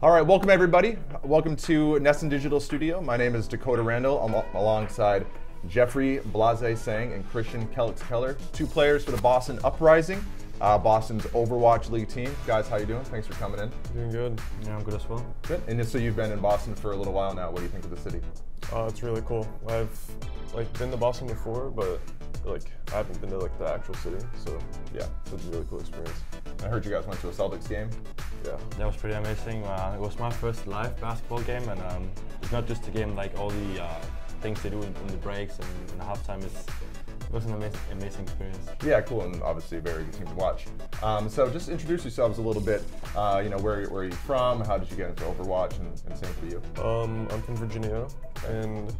All right, welcome everybody. Welcome to Nesson Digital Studio. My name is Dakota Randall. I'm alongside Jeffrey Blase-Sang and Christian Kellix-Keller, two players for the Boston Uprising, Boston's Overwatch League team. Guys, how you doing? Thanks for coming in. Doing good. Yeah, I'm good as well. Good. And so you've been in Boston for a little while now. What do you think of the city? It's really cool. I've been to Boston before, but I haven't been to the actual city. So yeah, it's a really cool experience. I heard you guys went to a Celtics game. Yeah. That was pretty amazing. It was my first live basketball game, and it's not just a game, like all the things they do in the breaks and in the halftime. It was an amazing experience. Yeah, cool, and obviously a very good team to watch. So just introduce yourselves a little bit. Where are you from? How did you get into Overwatch, and same for you? I'm from Virginia, and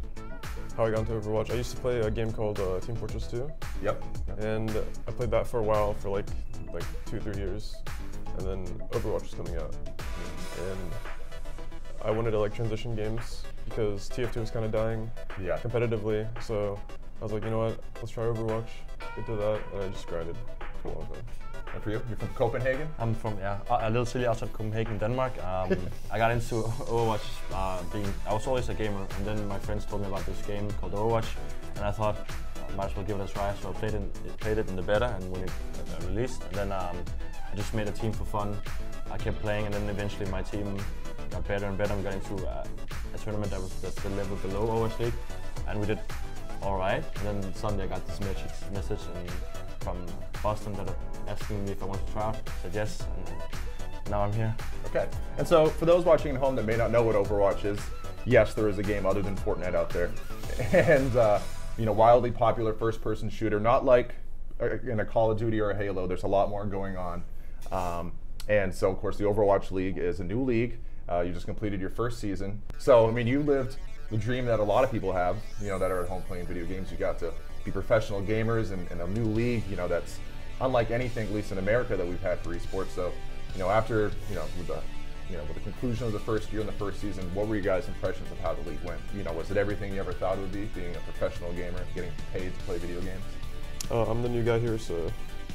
how I got into Overwatch. I used to play a game called Team Fortress 2. Yep. And I played that for a while, for like 2 or 3 years. And then Overwatch was coming out. And I wanted to transition games because TF2 was kind of dying competitively. So I was like, you know what, let's try Overwatch, get to that, and I just grinded for a long time. And for you? You're from Copenhagen? I'm from, a little city outside Copenhagen, Denmark. I got into Overwatch I was always a gamer, and then my friends told me about this game called Overwatch, and I thought I might as well give it a try, so I played it in the beta and when it released, and then I just made a team for fun. I kept playing, and then eventually my team got better and better. We got into a tournament that's the level below Overwatch League, and we did all right. And then Sunday I got this message from Boston that asking me if I wanted to try out. I said yes, and now I'm here. Okay. And so for those watching at home that may not know what Overwatch is, yes, there is a game other than Fortnite out there, and wildly popular first-person shooter. Not like in a Call of Duty or a Halo. There's a lot more going on. And so, of course, the Overwatch League is a new league. You just completed your first season. So, I mean, you lived the dream that a lot of people have, that are at home playing video games. You got to be professional gamers in a new league, that's unlike anything, at least in America, that we've had for esports. So, after, with the conclusion of the first year and the first season, what were you guys' impressions of how the league went? Was it everything you ever thought it would be, being a professional gamer, getting paid to play video games? I'm the new guy here, so...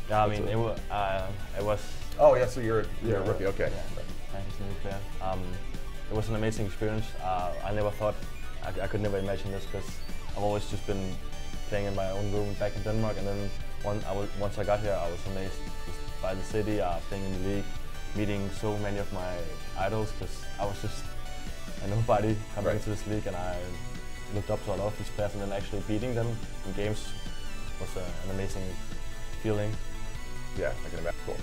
Yeah, I mean, it was... Oh, yeah, so you're a rookie, okay. Yeah, he's a new player. It was an amazing experience. I never thought, I could never imagine this, because I've always just been playing in my own room back in Denmark, and then once I got here, I was amazed just by the city, playing in the league, meeting so many of my idols, because I was just a nobody coming into this league, and I looked up to a lot of these players, and then actually beating them in games was an amazing feeling. Yeah, I can imagine. Cool.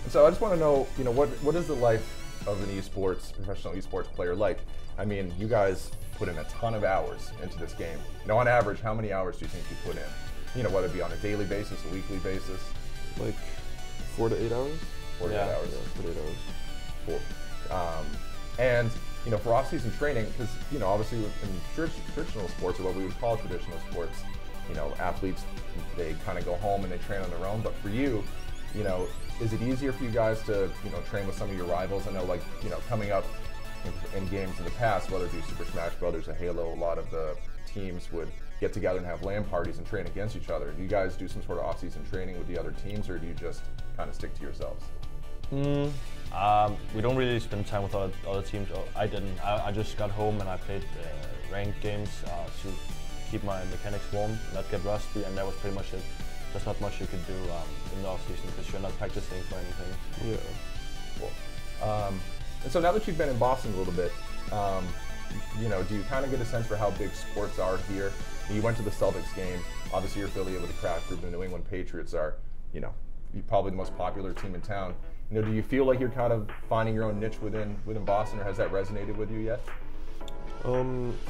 So I just want to know, what is the life of an professional esports player like? I mean, you guys put in a ton of hours into this game. On average, how many hours do you think you put in? Whether it be on a daily basis, a weekly basis? 4 to 8 hours. 4 to 8 hours. Yeah, 4 to 8 hours. Cool. And for off-season training, because obviously in traditional sports, or what we would call traditional sports, athletes, they kind of go home and they train on their own. But for you, is it easier for you guys to train with some of your rivals? I know, coming up in games in the past, whether it be Super Smash Brothers or Halo, a lot of the teams would get together and have LAN parties and train against each other. Do you guys do some sort of off-season training with the other teams, or do you just kind of stick to yourselves? We don't really spend time with other teams. I didn't. I just got home and I played ranked games to keep my mechanics warm, not get rusty, and that was pretty much it. There's not much you could do in the off-season because you're not practicing for anything. Yeah. Cool. And so now that you've been in Boston a little bit, do you kind of get a sense for how big sports are here? You went to the Celtics game. Obviously, you're affiliated with the Kraft Group. The New England Patriots are, probably the most popular team in town. Do you feel like you're kind of finding your own niche within Boston, or has that resonated with you yet?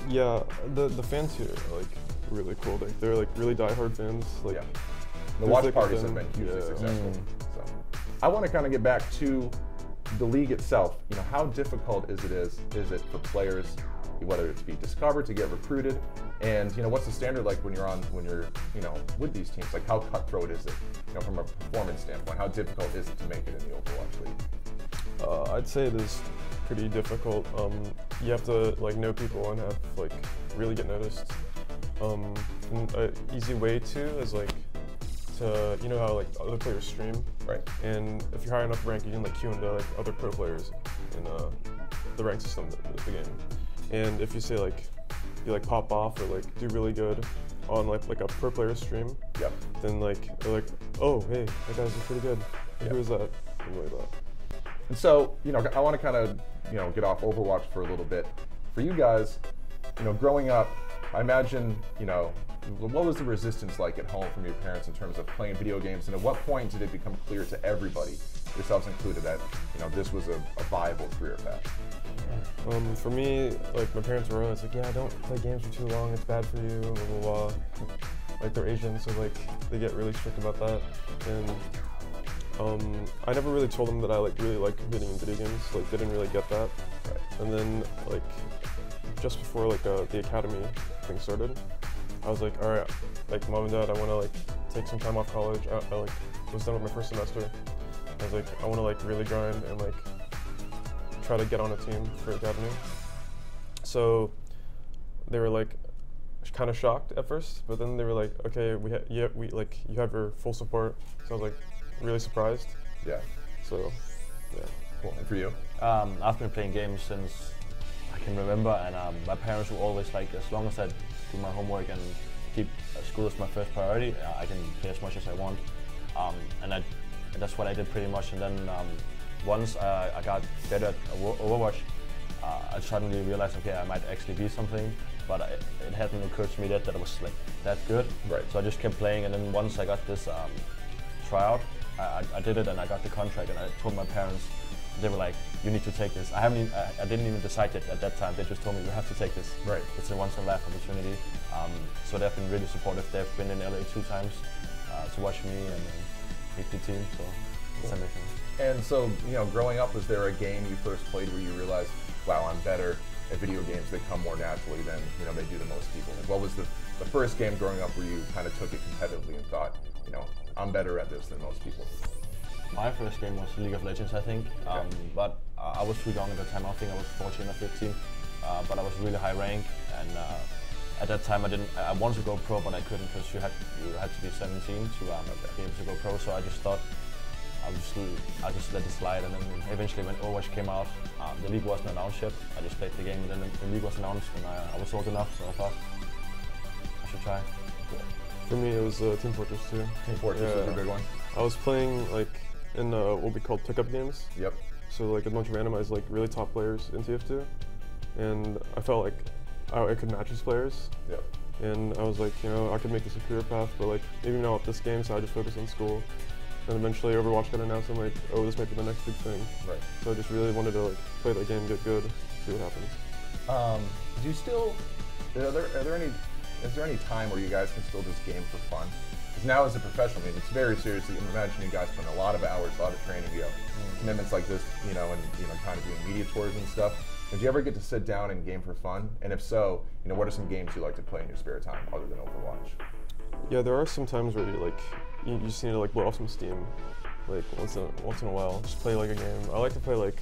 Yeah, the fans here are really cool. They're really diehard fans. Yeah. The watch parties have been hugely successful. So, I want to kind of get back to the league itself. How difficult is it for players, whether it's be discovered, to get recruited, and what's the standard like when you're with these teams? Like, how cutthroat is it, from a performance standpoint? How difficult is it to make it in the Overwatch League? I'd say it is pretty difficult. You have to know people and have really get noticed. An easy way to is to how other players stream, right? And if you're high enough rank, you can queue into other pro players and the rank system of the game. And if you say like you like pop off or like do really good on like a pro player stream, Yep. then like they're like, oh hey, that guy's pretty good. Yep. Who is that? Something like that. And so, I want to kind of, get off Overwatch for a little bit. For you guys, growing up, I imagine, what was the resistance like at home from your parents in terms of playing video games, and at what point did it become clear to everybody, yourselves included, that, this was a viable career path? For me, like my parents were always like, yeah, don't play games for too long, it's bad for you, blah, blah, blah. Like they're Asian, so like they get really strict about that. And I never really told them that I really like competing in video games. Like they didn't really get that. Right. And then like just before like the academy thing started, I was like, all right, like mom and dad, I want to like take some time off college. I like was done with my first semester. I was like, I want to like really grind and like try to get on a team for academy. So they were like kind of shocked at first, but then they were like, okay, you have your full support. So I was like really surprised. Yeah. So yeah. Cool. And for you? I've been playing games since I can remember, and my parents were always like, as long as I do my homework and keep school as my first priority, I can play as much as I want. And that's what I did pretty much. And then once I got better at Overwatch, I suddenly realized, okay, I might actually be something, but it hadn't occurred to me that it was like that good. Right. So I just kept playing, and then once I got this tryout, I did it and I got the contract, and I told my parents. They were like, you need to take this. I didn't even decide it at that time. They just told me, you have to take this. Right. It's a once-in-a-life opportunity. So they've been really supportive. They've been in LA 2 times to watch me and meet the team, so it's amazing. And so, growing up, was there a game you first played where you realized, wow, I'm better at video games that come more naturally than, they do to most people? Like, what was the first game growing up where you kind of took it competitively and thought, I'm better at this than most people? My first game was League of Legends, I think, but I was too young at the time. I think I was 14 or 15, but I was really high rank, and at that time I wanted to go pro, but I couldn't because you had to be 17 to be able to go pro. So I just thought I just let it slide, and then eventually when Overwatch came out, the league wasn't announced yet. I just played the game, and then the league was announced, and I was old enough, so I thought I should try. For me, it was Team Fortress 2. Team Fortress was a big one. I was playing like in what we call pickup games. Yep. So like a bunch of randomized like really top players in TF2, and I felt like I could match these players. Yep. And I was like, I could make this a career path, but like maybe not with this game, so I just focused on school. And eventually Overwatch got announced, and I'm like, oh, this might be the next big thing. Right. So I just really wanted to like play that game, get good, see what happens. Do you still? Is there any time where you guys can still just game for fun? Because now as a professional, it's very serious. You can imagine you guys spend a lot of hours, a lot of training, commitments like this, and kind of doing media tours and stuff. Did you ever get to sit down and game for fun? And if so, what are some games you like to play in your spare time other than Overwatch? Yeah, there are some times where you just need to like blow off some steam, like once in a while. Just play like a game. I like to play like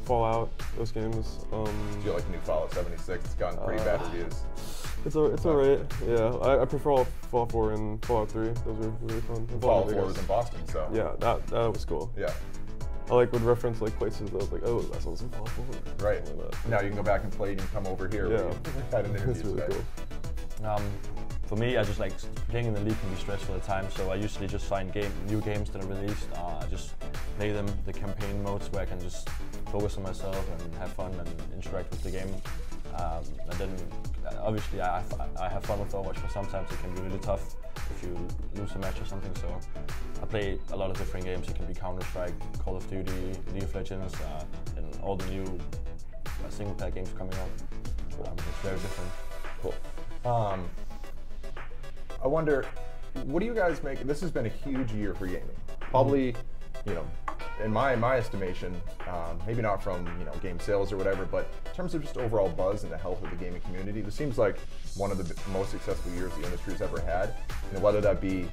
Fallout, those games. Do you like the new Fallout 76? It's gotten pretty bad reviews. It's alright. Yeah, I prefer Fallout 4 and Fallout 3. Those were really fun. Fallout 4 was in Boston, so yeah, that was cool. Yeah. I would reference like places that I was like, oh, that sounds in Fallout 4. Right. Now you can go back and play it and come over here. Yeah. Had an interview That's really today. Cool. For me, I just like playing in the league can be stressful at times, so I usually just find new games that are released. I just play them, the campaign modes where I can just focus on myself and have fun and interact with the game. And then obviously I have fun with Overwatch, but sometimes it can be really tough if you lose a match or something. So I play a lot of different games. It can be Counter-Strike, Call of Duty, League of Legends, and all the new single-player games coming out. It's very different. Cool. I wonder, what do you guys make? This has been a huge year for gaming. Probably, in my estimation, maybe not from game sales or whatever, but in terms of just overall buzz and the health of the gaming community, this seems like one of the most successful years the industry's ever had. Whether that be,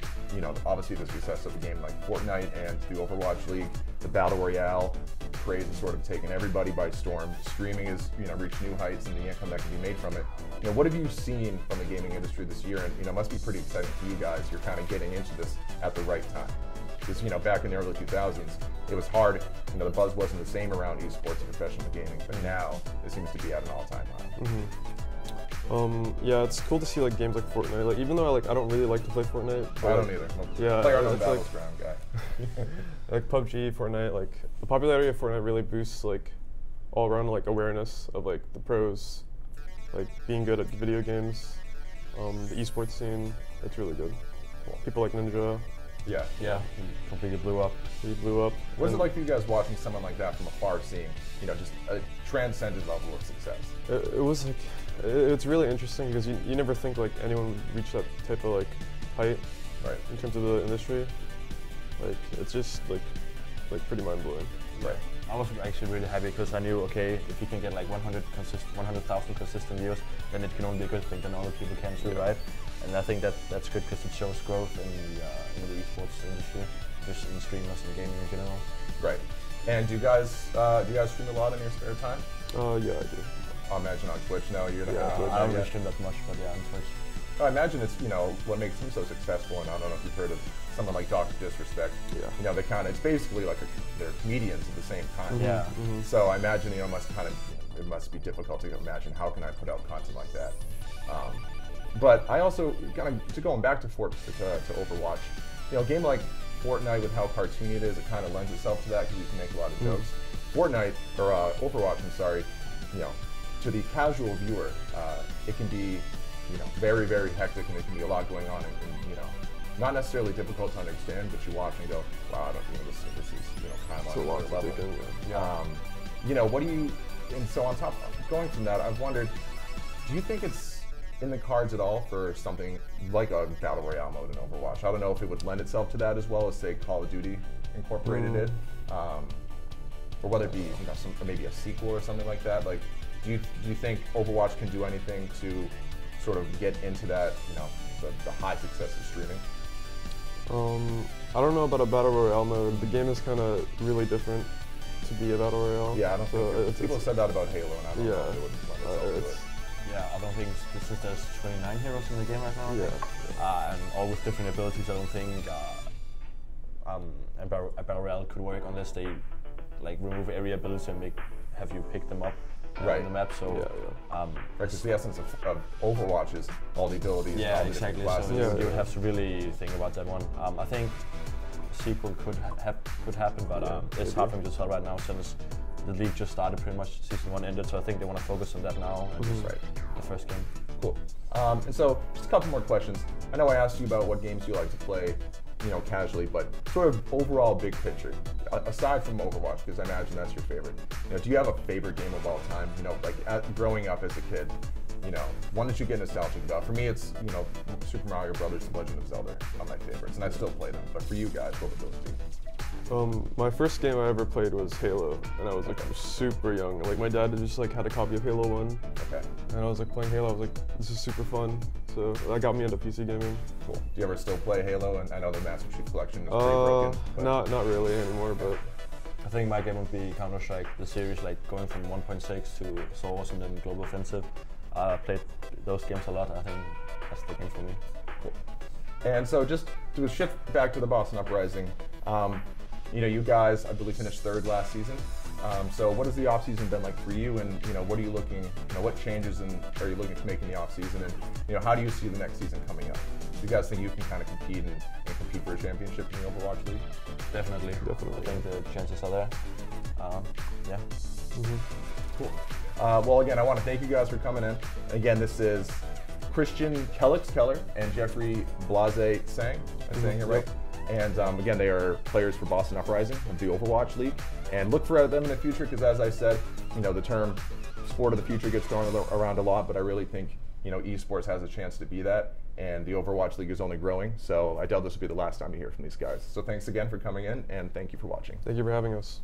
obviously the success of a game like Fortnite and the Overwatch League, the Battle Royale craze has sort of taken everybody by storm. Streaming has reached new heights, and the income that can be made from it. What have you seen from the gaming industry this year? And it must be pretty exciting for you guys. You're kind of getting into this at the right time. Because back in the early 2000s, it was hard. The buzz wasn't the same around esports and professional gaming, but now it seems to be at an all-time high. Yeah, it's cool to see like games like Fortnite. Like even though I don't really like to play Fortnite. I don't either. Yeah, Player unknown it's like- battleground guy. like PUBG, Fortnite, like the popularity of Fortnite really boosts like all around like awareness of like the pros, like being good at video games, the esports scene. It's really good. People like Ninja, Yeah. Yeah, he completely blew up. he blew up. What's it And like for you guys watching someone like that from afar, seeing just a transcended level of success? It was like it's really interesting because you never think like anyone would reach that type of like height Right. in terms of the industry. Like it's just like pretty mind blowing. Right. I was actually really happy because I knew, okay, if you can get like 100,000 consistent views, then it can only be a good thing. Then other people can too, right? And I think that's good because it shows growth in the esports industry, just in streamers and gaming in general. Right. And do you guys stream a lot in your spare time? Yeah, I do. I imagine on Twitch now. You're Yeah, Twitch. I don't really stream that much, but yeah, on Twitch. I imagine it's what makes him so successful, and I don't know if you've heard of someone like Dr. Disrespect. Yeah. They it's basically like they're comedians at the same time. Yeah. So I imagine it must be difficult to imagine how can I put out content like that. But I also going back to Overwatch, a game like Fortnite with how cartoony it is, it kind of lends itself to that because you can make a lot of jokes. Fortnite or Overwatch, I'm sorry, to the casual viewer, it can be very, very hectic, and there can be a lot going on, and not necessarily difficult to understand, but you watch and go, wow, this is kind of It's a on lot another to level. take in. Yeah. What do you? And so on top, going from that, I've wondered, do you think it's in the cards at all for something like a battle royale mode in Overwatch? I don't know if it would lend itself to that as well as say Call of Duty incorporated it, or whether it be maybe a sequel or something like that. Like, do you think Overwatch can do anything to sort of get into that, the high success of streaming? I don't know about a battle royale mode. The game is kind of really different to be a battle royale. Yeah, I don't so think people have said that about Halo, and I don't know if it would lend itself to it's it. Yeah, I don't think since there's 29 heroes in the game right now. yeah. And all with different abilities, I don't think a battle royale could work unless they like remove every ability and have you pick them up on the map. So Because the essence of Overwatch is all the abilities. yeah, all the exactly. different So classes. you would have to really think about that one. I think a sequel could happen, but it's hard for me to tell right now since the league just started pretty much. Season 1 ended, so I think they want to focus on that now. And just the first game. Cool. And so, just a couple more questions. I know I asked you about what games you like to play, casually, but sort of overall big picture, aside from Overwatch, because I imagine that's your favorite. Do you have a favorite game of all time? Growing up as a kid, one that you get nostalgic about. For me, it's Super Mario Brothers and Legend of Zelda are my favorites, and I still play them. But for you guys, what would those be? My first game I ever played was Halo, and I was like super young. Like my dad just had a copy of Halo 1, Okay. and I was like playing Halo. I was like, this is super fun. So that got me into PC gaming. Cool. Do you ever still play Halo? And I know the Master Chief Collection is pretty broken. But Not really anymore, but I think my game would be Counter-Strike, the series, like going from 1.6 to Source and then Global Offensive. I played those games a lot. I think that's the game for me. Cool. And so just to shift back to the Boston Uprising, you guys, I believe, finished 3rd last season. So what has the off season been like for you, and what are you looking, what changes are you looking to make in the off season, and how do you see the next season coming up? Do you guys think you can kind of compete and compete for a championship in the Overwatch League? Definitely. I think the chances are there. Yeah. Cool. Well, again, I want to thank you guys for coming in. Again, this is Christian Keller and Jeffrey Blase Sang. Am I saying it right? And again, they are players for Boston Uprising of the Overwatch League. And look for them in the future because, as I said, the term sport of the future gets thrown around a lot, but I really think, esports has a chance to be that. And the Overwatch League is only growing. So I doubt this will be the last time you hear from these guys. So thanks again for coming in, and thank you for watching. thank you for having us.